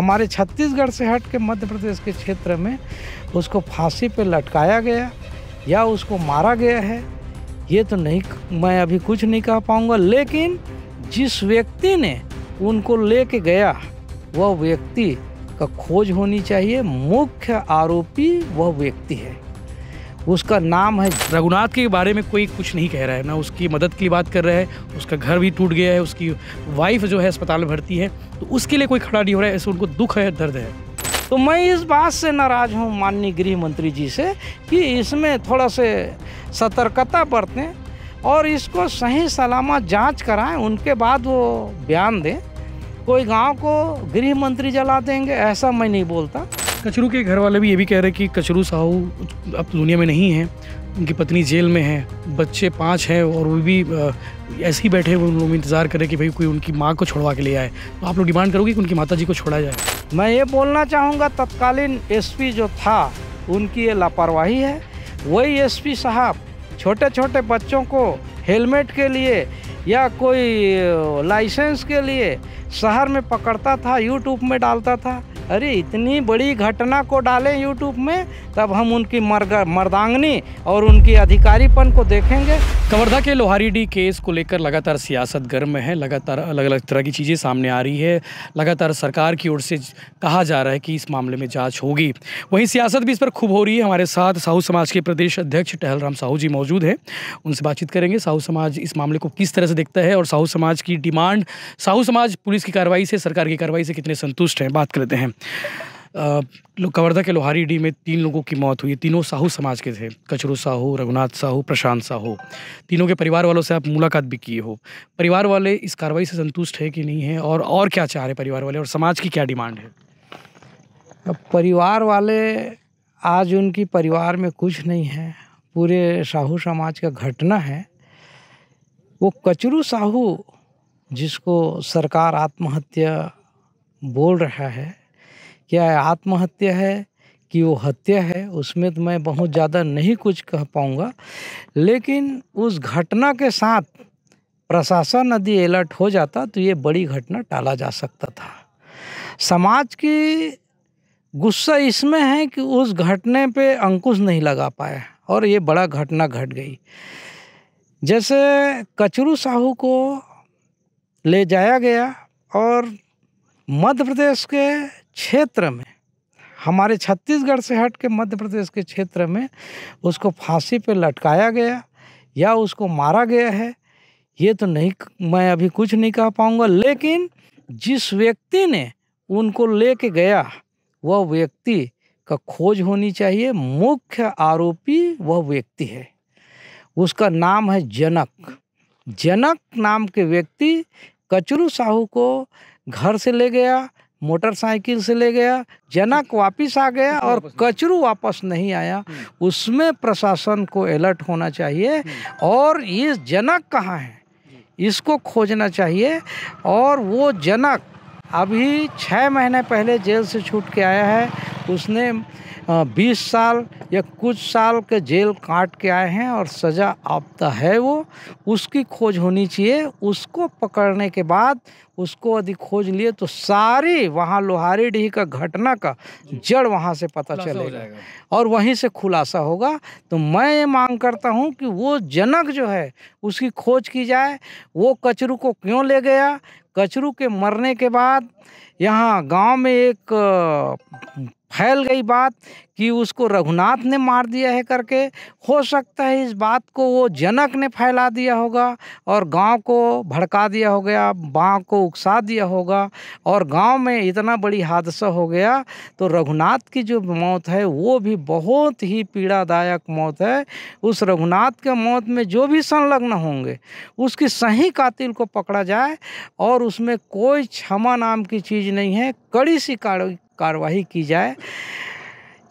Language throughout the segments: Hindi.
हमारे छत्तीसगढ़ से हट के मध्य प्रदेश के क्षेत्र में उसको फांसी पे लटकाया गया या उसको मारा गया है, ये तो नहीं, मैं अभी कुछ नहीं कह पाऊँगा। लेकिन जिस व्यक्ति ने उनको लेके गया वह व्यक्ति का खोज होनी चाहिए। मुख्य आरोपी वह व्यक्ति है, उसका नाम है रघुनाथ के बारे में कोई कुछ नहीं कह रहा है, ना उसकी मदद की बात कर रहा है, उसका घर भी टूट गया है, उसकी वाइफ जो है अस्पताल में भर्ती है, तो उसके लिए कोई खड़ा नहीं हो रहा है। ऐसे उनको दुख है, दर्द है। तो मैं इस बात से नाराज़ हूँ माननीय गृह मंत्री जी से कि इसमें थोड़ा से सतर्कता बरतें और इसको सही सलामत जांच कराएं, उनके बाद वो बयान दें। कोई गांव को गृह मंत्री जला देंगे ऐसा मैं नहीं बोलता। कचरू के घर वाले भी ये भी कह रहे हैं कि कचरू साहू अब दुनिया में नहीं है, उनकी पत्नी जेल में है, बच्चे 5 हैं और वो भी ऐसे ही बैठे हुए, उन लोग इंतज़ार करें कि भाई कोई उनकी माँ को छोड़वा के ले आए। तो आप लोग डिमांड करोगे कि उनकी माताजी को छोड़ा जाए? मैं ये बोलना चाहूँगा तत्कालीन एसपी जो था उनकी ये लापरवाही है। वही एसपी साहब छोटे छोटे बच्चों को हेलमेट के लिए या कोई लाइसेंस के लिए शहर में पकड़ता था, यूट्यूब में डालता था। अरे इतनी बड़ी घटना को डालें यूट्यूब में, तब हम उनकी मर्दांगनी और उनकी अधिकारीपन को देखेंगे। कवर्धा के लोहारीडीह केस को लेकर लगातार सियासत गर्म है, लगातार अलग अलग तरह की चीज़ें सामने आ रही है। लगातार सरकार की ओर से कहा जा रहा है कि इस मामले में जांच होगी, वहीं सियासत भी इस पर खूब हो रही है। हमारे साथ साहू समाज के प्रदेश अध्यक्ष टहलराम साहू जी मौजूद हैं, उनसे बातचीत करेंगे। साहू समाज इस मामले को किस तरह से देखता है और साहू समाज की डिमांड, साहू समाज पुलिस की कार्रवाई से, सरकार की कार्रवाई से कितने संतुष्ट हैं, बात करते हैं। कवर्धा के लोहारीडीह में 3 लोगों की मौत हुई, तीनों साहू समाज के थे, कचरू साहू, रघुनाथ साहू, प्रशांत साहू। तीनों के परिवार वालों से आप मुलाकात भी किए हो। परिवार वाले इस कार्रवाई से संतुष्ट है कि नहीं है, और क्या चाह रहे परिवार वाले और समाज की क्या डिमांड है? अब परिवार वाले, आज उनकी परिवार में कुछ नहीं है, पूरे साहू समाज का घटना है। वो कचरू साहू जिसको सरकार आत्महत्या बोल रहा है, क्या आत्महत्या है कि वो हत्या है, उसमें तो मैं बहुत ज़्यादा नहीं कुछ कह पाऊँगा। लेकिन उस घटना के साथ प्रशासन यदि अलर्ट हो जाता तो ये बड़ी घटना टाला जा सकता था। समाज की गुस्सा इसमें है कि उस घटने पे अंकुश नहीं लगा पाया और ये बड़ा घटना घट गई। जैसे कचरू साहू को ले जाया गया और मध्य प्रदेश के क्षेत्र में, हमारे छत्तीसगढ़ से हट के मध्य प्रदेश के क्षेत्र में उसको फांसी पे लटकाया गया या उसको मारा गया है, ये तो नहीं, मैं अभी कुछ नहीं कह पाऊँगा। लेकिन जिस व्यक्ति ने उनको लेके गया वह व्यक्ति का खोज होनी चाहिए। मुख्य आरोपी वह व्यक्ति है, उसका नाम है जनक। जनक नाम के व्यक्ति कचरू साहू को घर से ले गया, मोटरसाइकिल से ले गया, जनक वापस आ गया और कचरू वापस नहीं आया। उसमें प्रशासन को अलर्ट होना चाहिए और ये जनक कहाँ है इसको खोजना चाहिए। और वो जनक अभी 6 महीने पहले जेल से छूट के आया है, उसने 20 साल या कुछ साल के जेल काट के आए हैं और सज़ा आपता है। वो उसकी खोज होनी चाहिए। उसको पकड़ने के बाद उसको यदि खोज लिए तो सारी वहाँ लोहारीडीह का घटना का जड़ वहाँ से पता चलेगा और वहीं से खुलासा होगा। तो मैं ये मांग करता हूँ कि वो जनक जो है उसकी खोज की जाए। वो कचरू को क्यों ले गया? कचरू के मरने के बाद यहाँ गांव में एक फैल गई बात कि उसको रघुनाथ ने मार दिया है करके। हो सकता है इस बात को वो जनक ने फैला दिया होगा और गांव को भड़का दिया हो गया, गांव को उकसा दिया होगा और गांव में इतना बड़ी हादसा हो गया। तो रघुनाथ की जो मौत है वो भी बहुत ही पीड़ादायक मौत है। उस रघुनाथ के मौत में जो भी संलग्न होंगे उसकी सही कातिल को पकड़ा जाए और उसमें कोई क्षमा नाम की चीज़ नहीं है, कड़ी सी कार्रवाई की जाए।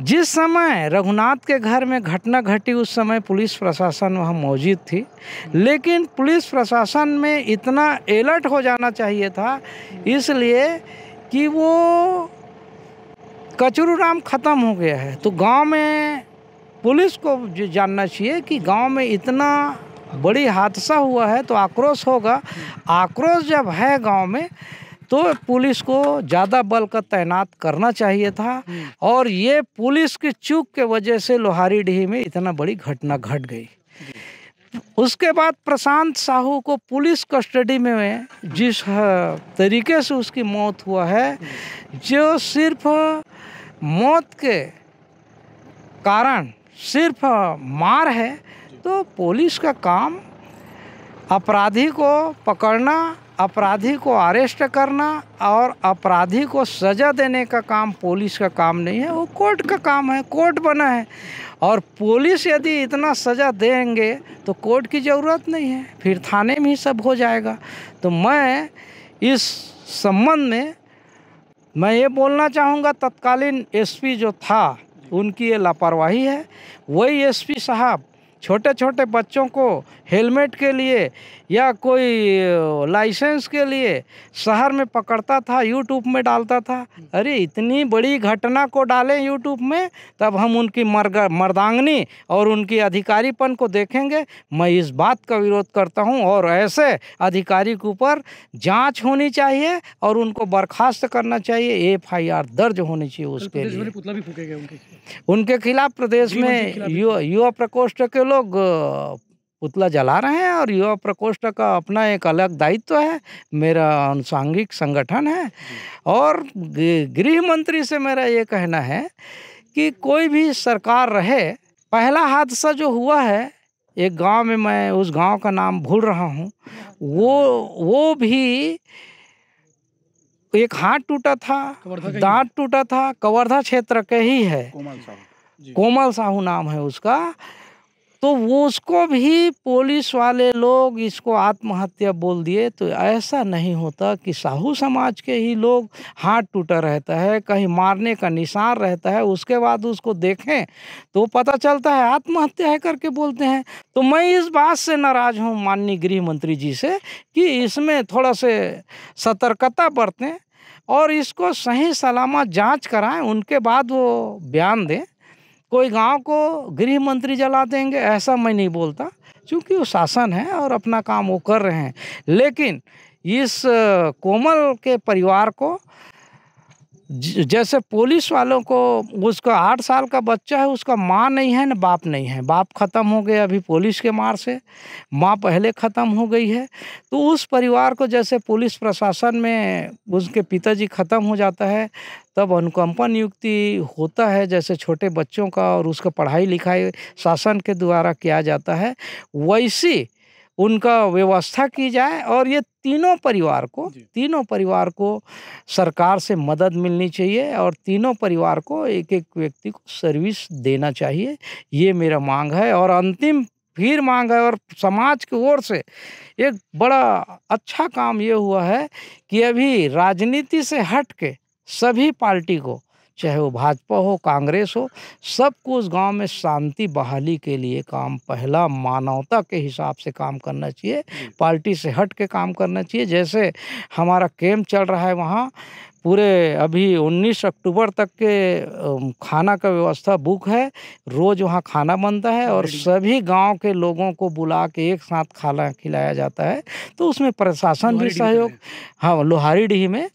जिस समय रघुनाथ के घर में घटना घटी उस समय पुलिस प्रशासन वहाँ मौजूद थी, लेकिन पुलिस प्रशासन में इतना अलर्ट हो जाना चाहिए था इसलिए कि वो कचरू राम ख़त्म हो गया है। तो गांव में पुलिस को जानना चाहिए कि गांव में इतना बड़ी हादसा हुआ है तो आक्रोश होगा। आक्रोश जब है गांव में तो पुलिस को ज़्यादा बल का तैनात करना चाहिए था और ये पुलिस की चूक के वजह से लोहारीडीह में इतना बड़ी घटना घट गई। उसके बाद प्रशांत साहू को पुलिस कस्टडी में जिस तरीके से उसकी मौत हुआ है, जो सिर्फ मौत के कारण सिर्फ मार है, तो पुलिस का काम अपराधी को पकड़ना, अपराधी को अरेस्ट करना और अपराधी को सज़ा देने का काम पुलिस का काम नहीं है, वो कोर्ट का काम है। कोर्ट बना है और पुलिस यदि इतना सज़ा देंगे तो कोर्ट की ज़रूरत नहीं है, फिर थाने में ही सब हो जाएगा। तो मैं इस संबंध में मैं ये बोलना चाहूँगा, तत्कालीन एसपी जो था उनकी ये लापरवाही है। वही एसपी साहब छोटे छोटे बच्चों को हेलमेट के लिए या कोई लाइसेंस के लिए शहर में पकड़ता था, यूट्यूब में डालता था। अरे इतनी बड़ी घटना को डालें यूट्यूब में, तब हम उनकी मर्दांगनी और उनकी अधिकारीपन को देखेंगे। मैं इस बात का विरोध करता हूं और ऐसे अधिकारी के ऊपर जांच होनी चाहिए और उनको बर्खास्त करना चाहिए, FIR दर्ज होनी चाहिए उसके लिए। पुतला भी फूकेगा उनके खिलाफ प्रदेश में युवा प्रकोष्ठ के लोग पुतला जला रहे हैं और युवा प्रकोष्ठ का अपना एक अलग दायित्व है, मेरा अनुसांगिक संगठन है। और गृह मंत्री से मेरा ये कहना है कि कोई भी सरकार रहे, पहला हादसा जो हुआ है एक गांव में, मैं उस गांव का नाम भूल रहा हूं, वो भी एक हाथ टूटा था, दांत टूटा था, कवर्धा क्षेत्र के ही है, कोमल साहू नाम है उसका। तो वो उसको भी पुलिस वाले लोग इसको आत्महत्या बोल दिए। तो ऐसा नहीं होता कि साहू समाज के ही लोग हाथ टूटा रहता है, कहीं मारने का निशान रहता है, उसके बाद उसको देखें तो पता चलता है आत्महत्या है करके बोलते हैं। तो मैं इस बात से नाराज़ हूँ माननीय गृह मंत्री जी से कि इसमें थोड़ा से सतर्कता बरतें और इसको सही सलामत जांच कराएं, उनके बाद वो बयान दें। कोई गांव को गृह मंत्री जला देंगे ऐसा मैं नहीं बोलता, क्योंकि वो शासन है और अपना काम वो कर रहे हैं। लेकिन इस कोमल के परिवार को, जैसे पुलिस वालों को, उसका 8 साल का बच्चा है, उसका माँ नहीं है न बाप नहीं है, बाप ख़त्म हो गया अभी पुलिस के मार से, माँ पहले ख़त्म हो गई है। तो उस परिवार को जैसे पुलिस प्रशासन में उसके पिताजी ख़त्म हो जाता है तब अनुकंपा नियुक्ति होता है, जैसे छोटे बच्चों का, और उसका पढ़ाई लिखाई शासन के द्वारा किया जाता है, वैसी उनका व्यवस्था की जाए। और ये तीनों परिवार को सरकार से मदद मिलनी चाहिए और तीनों परिवार को एक एक व्यक्ति को सर्विस देना चाहिए, ये मेरा मांग है। और अंतिम फिर मांग है, और समाज की ओर से एक बड़ा अच्छा काम ये हुआ है कि अभी राजनीति से हट के सभी पार्टी को, चाहे वो भाजपा हो, कांग्रेस हो, सबको उस गांव में शांति बहाली के लिए काम, पहला मानवता के हिसाब से काम करना चाहिए, पार्टी से हट के काम करना चाहिए। जैसे हमारा कैंप चल रहा है वहाँ पूरे अभी 19 अक्टूबर तक के खाना का व्यवस्था बुक है, रोज़ वहाँ खाना बनता है और सभी गांव के लोगों को बुला के एक साथ खाना खिलाया जाता है। तो उसमें प्रशासन भी सहयोग, हाँ, लोहारीडीह में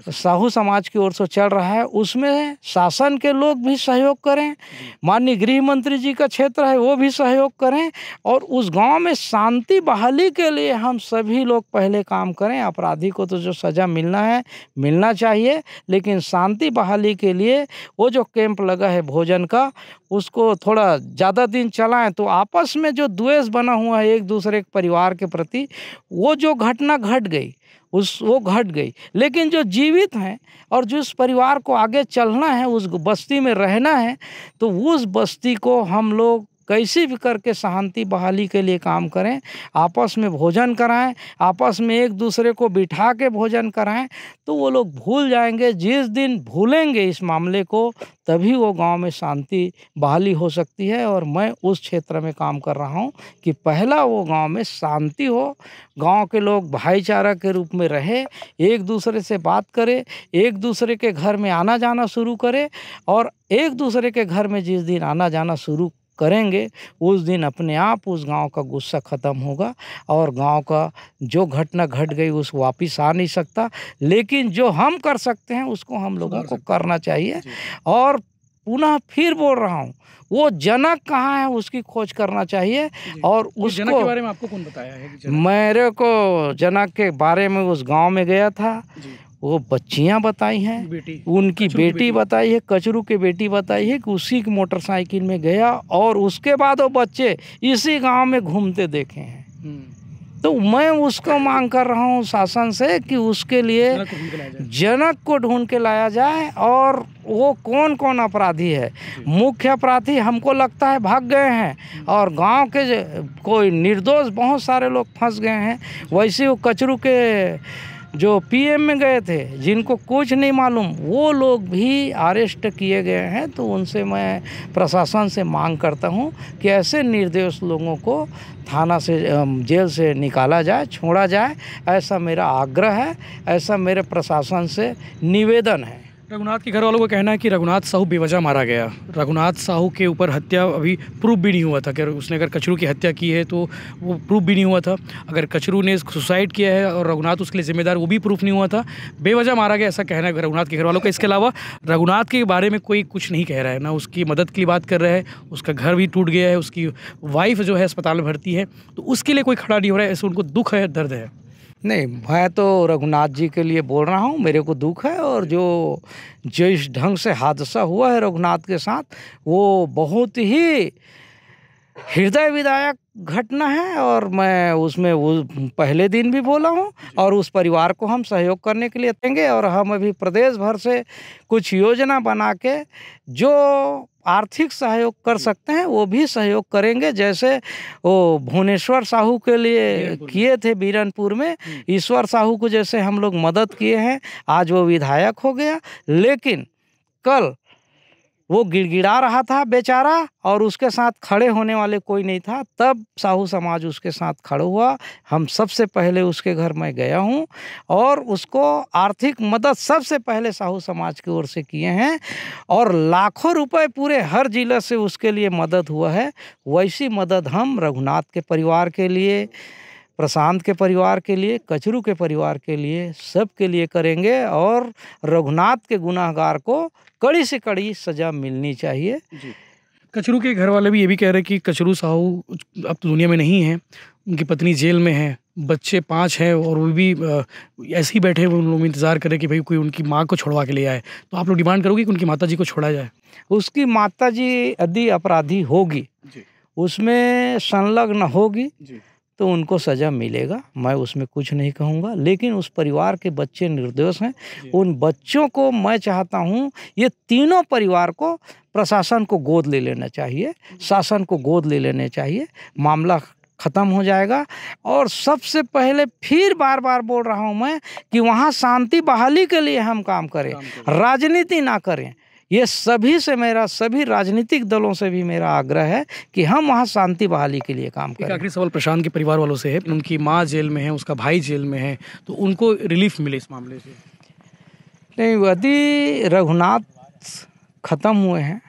साहू समाज की ओर से चल रहा है, उसमें शासन के लोग भी सहयोग करें, माननीय गृह मंत्री जी का क्षेत्र है वो भी सहयोग करें और उस गाँव में शांति बहाली के लिए हम सभी लोग पहले काम करें। अपराधी को तो जो सज़ा मिलना है मिलना चाहिए, लेकिन शांति बहाली के लिए वो जो कैंप लगा है भोजन का, उसको थोड़ा ज़्यादा दिन चलाएं तो आपस में जो द्वेष बना हुआ है एक दूसरे के परिवार के प्रति, वो जो घटना घट गई वो घट गई। लेकिन जो जीवित हैं और जिस परिवार को आगे चलना है, उस बस्ती में रहना है, तो उस बस्ती को हम लोग कैसे भी करके शांति बहाली के लिए काम करें, आपस में भोजन कराएं, आपस में एक दूसरे को बिठा के भोजन कराएं, तो वो लोग भूल जाएंगे। जिस दिन भूलेंगे इस मामले को, तभी वो गांव में शांति बहाली हो सकती है। और मैं उस क्षेत्र में काम कर रहा हूं कि पहला वो गांव में शांति हो, गांव के लोग भाईचारा के रूप में रहे, एक दूसरे से बात करें, एक दूसरे के घर में आना जाना शुरू करें, और एक दूसरे के घर में जिस दिन आना जाना शुरू करेंगे, उस दिन अपने आप उस गांव का गुस्सा ख़त्म होगा और गांव का जो घटना घट गई उस वापस आ नहीं सकता। लेकिन जो हम कर सकते हैं उसको हम लोगों को करना चाहिए। और पुनः फिर बोल रहा हूँ, वो जनक कहाँ है उसकी खोज करना चाहिए। और उसको जनक के बारे में आपको कौन बताया है? मेरे को जनक के बारे में उस गांव में गया था, वो बच्चियां बताई हैं, उनकी बेटी बताई है, कचरू की बेटी बताई है कि उसी की मोटरसाइकिल में गया और उसके बाद वो बच्चे इसी गांव में घूमते देखे हैं। तो मैं उसको मांग कर रहा हूँ शासन से कि उसके लिए जनक को ढूंढ के लाया जाए। और वो कौन कौन अपराधी है, मुख्य अपराधी हमको लगता है भाग गए हैं और गांव के कोई निर्दोष बहुत सारे लोग फंस गए हैं। वैसे वो कचरू के जो पीएम में गए थे जिनको कुछ नहीं मालूम, वो लोग भी अरेस्ट किए गए हैं। तो उनसे मैं प्रशासन से मांग करता हूं कि ऐसे निर्दोष लोगों को थाना से जेल से निकाला जाए, छोड़ा जाए, ऐसा मेरा आग्रह है, ऐसा मेरे प्रशासन से निवेदन है। रघुनाथ के घर वालों का कहना है कि रघुनाथ साहू बेवजह मारा गया। रघुनाथ साहू के ऊपर हत्या अभी प्रूफ भी नहीं हुआ था कि उसने अगर कचरू की हत्या की है तो वो प्रूफ भी नहीं हुआ था। अगर कचरू ने सुसाइड किया है और रघुनाथ उसके लिए जिम्मेदार, वो भी प्रूफ नहीं हुआ था। बेवजह मारा गया ऐसा कहना है रघुनाथ के घर वालों का। इसके अलावा रघुनाथ के बारे में कोई कुछ नहीं कह रहा है, ना उसकी मदद की बात कर रहा है। उसका घर भी टूट गया है, उसकी वाइफ जो है अस्पताल में भर्ती है, तो उसके लिए कोई खड़ा नहीं हो रहा है। ऐसे उनको दुख है, दर्द है। नहीं, मैं तो रघुनाथ जी के लिए बोल रहा हूँ, मेरे को दुख है। और जो इस ढंग से हादसा हुआ है रघुनाथ के साथ, वो बहुत ही हृदय विदायक घटना है। और मैं उसमें वो पहले दिन भी बोला हूँ और उस परिवार को हम सहयोग करने के लिए देंगे। और हम अभी प्रदेश भर से कुछ योजना बना के जो आर्थिक सहयोग कर सकते हैं वो भी सहयोग करेंगे। जैसे वो भुवनेश्वर साहू के लिए किए थे बीरनपुर में, ईश्वर साहू को जैसे हम लोग मदद किए हैं, आज वो विधायक हो गया। लेकिन कल वो गिड़गिड़ा रहा था बेचारा और उसके साथ खड़े होने वाले कोई नहीं था, तब साहू समाज उसके साथ खड़ा हुआ। हम सबसे पहले उसके घर में गया हूँ और उसको आर्थिक मदद सबसे पहले साहू समाज की ओर से किए हैं। और लाखों रुपए पूरे हर जिले से उसके लिए मदद हुआ है। वैसी मदद हम रघुनाथ के परिवार के लिए, प्रशांत के परिवार के लिए, कचरू के परिवार के लिए, सब के लिए करेंगे। और रघुनाथ के गुनाहगार को कड़ी से कड़ी सज़ा मिलनी चाहिए। कचरू के घर वाले भी ये भी कह रहे हैं कि कचरू साहू अब तो दुनिया में नहीं है, उनकी पत्नी जेल में है, बच्चे 5 हैं और वो भी ऐसे ही बैठे हुए उन लोग इंतज़ार करें कि भाई कोई उनकी माँ को छुड़वा के ले आए। तो आप लोग डिमांड करोगे कि उनकी माताजी को छोड़ा जाए? उसकी माताजी यदि अपराधी होगी, उसमें संलग्न होगी, तो उनको सज़ा मिलेगा, मैं उसमें कुछ नहीं कहूँगा। लेकिन उस परिवार के बच्चे निर्दोष हैं, उन बच्चों को मैं चाहता हूँ, ये तीनों परिवार को प्रशासन को गोद ले लेना चाहिए, शासन को गोद ले लेने चाहिए, मामला ख़त्म हो जाएगा। और सबसे पहले फिर बार बार बोल रहा हूँ मैं कि वहाँ शांति बहाली के लिए हम काम करें, राजनीति ना करें। ये सभी से मेरा, सभी राजनीतिक दलों से भी मेरा आग्रह है कि हम वहाँ शांति बहाली के लिए काम करें। आखिरी सवाल प्रशांत के परिवार वालों से है, उनकी माँ जेल में है, उसका भाई जेल में है, तो उनको रिलीफ मिले इस मामले से? नहीं, यदि रघुनाथ ख़त्म हुए हैं,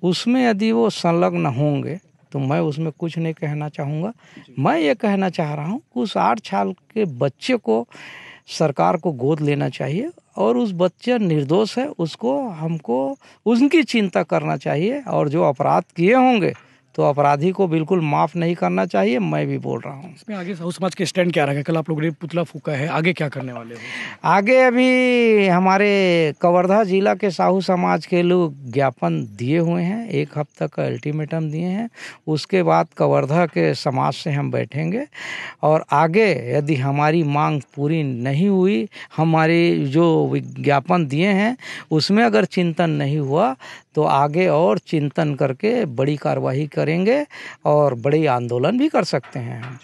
उसमें यदि वो संलग्न होंगे तो मैं उसमें कुछ नहीं कहना चाहूँगा। मैं ये कहना चाह रहा हूँ कि उस 8 साल के बच्चे को सरकार को गोद लेना चाहिए और उस बच्चा निर्दोष है, उसको हमको उनकी चिंता करना चाहिए। और जो अपराध किए होंगे तो अपराधी को बिल्कुल माफ़ नहीं करना चाहिए, मैं भी बोल रहा हूँ। इसमें आगे साहू समाज के स्टैंड क्या रहेगा? कल आप लोगों ने पुतला फूका है, आगे क्या करने वाले हो? आगे अभी हमारे कवर्धा जिला के साहू समाज के लोग ज्ञापन दिए हुए हैं, 1 हफ्ता का अल्टीमेटम दिए हैं। उसके बाद कवर्धा के समाज से हम बैठेंगे और आगे यदि हमारी मांग पूरी नहीं हुई, हमारी जो विज्ञापन दिए हैं उसमें अगर चिंतन नहीं हुआ, तो आगे और चिंतन करके बड़ी कार्रवाई करेंगे और बड़ी आंदोलन भी कर सकते हैं।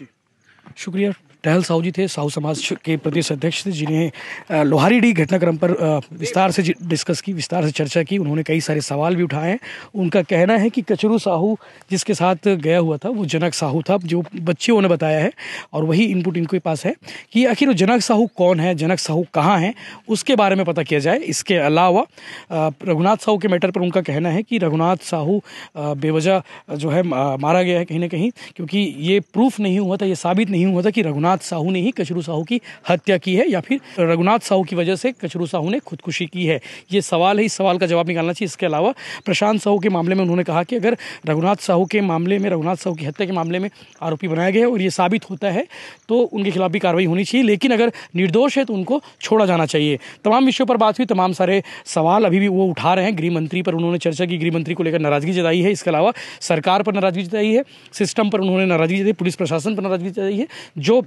शुक्रिया। टहल साहू जी थे, साहू समाज के प्रदेश अध्यक्ष थे, जिन्हें लोहारीडीह घटनाक्रम पर विस्तार से डिस्कस की, विस्तार से चर्चा की। उन्होंने कई सारे सवाल भी उठाए हैं। उनका कहना है कि कचरू साहू जिसके साथ गया हुआ था वो जनक साहू था, जो बच्चियों ने बताया है, और वही इनपुट इनके पास है कि आखिर वो जनक साहू कौन है, जनक साहू कहाँ हैं, उसके बारे में पता किया जाए। इसके अलावा रघुनाथ साहू के मैटर पर उनका कहना है कि रघुनाथ साहू बेवजह जो है मारा गया है कहीं ना कहीं, क्योंकि ये प्रूफ नहीं हुआ था, ये साबित नहीं हुआ था कि रघुनाथ साहू ने ही कचरू साहू की हत्या की है या फिर रघुनाथ साहू की वजह से कचरू साहू ने खुदकुशी की है। ये सवाल है, इस सवाल का जवाब निकालना चाहिए। इसके अलावा प्रशांत साहू के मामले में उन्होंने कहा कि अगर रघुनाथ साहू के मामले में, रघुनाथ साहू की हत्या के मामले में आरोपी बनाया गया है और ये साबित होता है तो उनके खिलाफ भी कार्रवाई होनी चाहिए, लेकिन अगर निर्दोष है तो उनको छोड़ा जाना चाहिए। तमाम विषयों पर बात हुई, तमाम सारे सवाल अभी भी वो उठा रहे हैं। गृह मंत्री पर उन्होंने चर्चा की, गृह मंत्री को लेकर नाराजगी जताई है। इसके अलावा सरकार पर नाराजगी जताई है, सिस्टम पर उन्होंने नाराजगी जताई, पुलिस प्रशासन पर नाराजगी जताई है। जो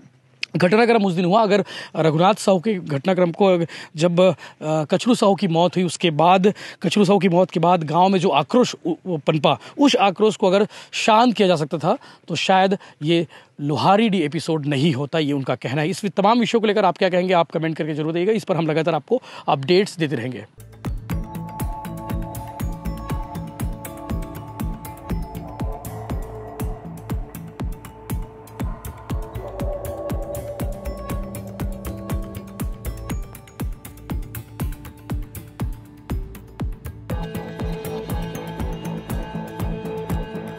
घटनाक्रम उस दिन हुआ, अगर रघुनाथ साहू के घटनाक्रम को जब कचरू साहू की मौत हुई, उसके बाद कचरू साहू की मौत के बाद गांव में जो आक्रोश पनपा, उस आक्रोश को अगर शांत किया जा सकता था तो शायद ये लोहारीडीह एपिसोड नहीं होता, ये उनका कहना है। इस तमाम विषयों को लेकर आप क्या कहेंगे, आप कमेंट करके जरूर देगा। इस पर हम लगातार आपको अपडेट्स देते रहेंगे।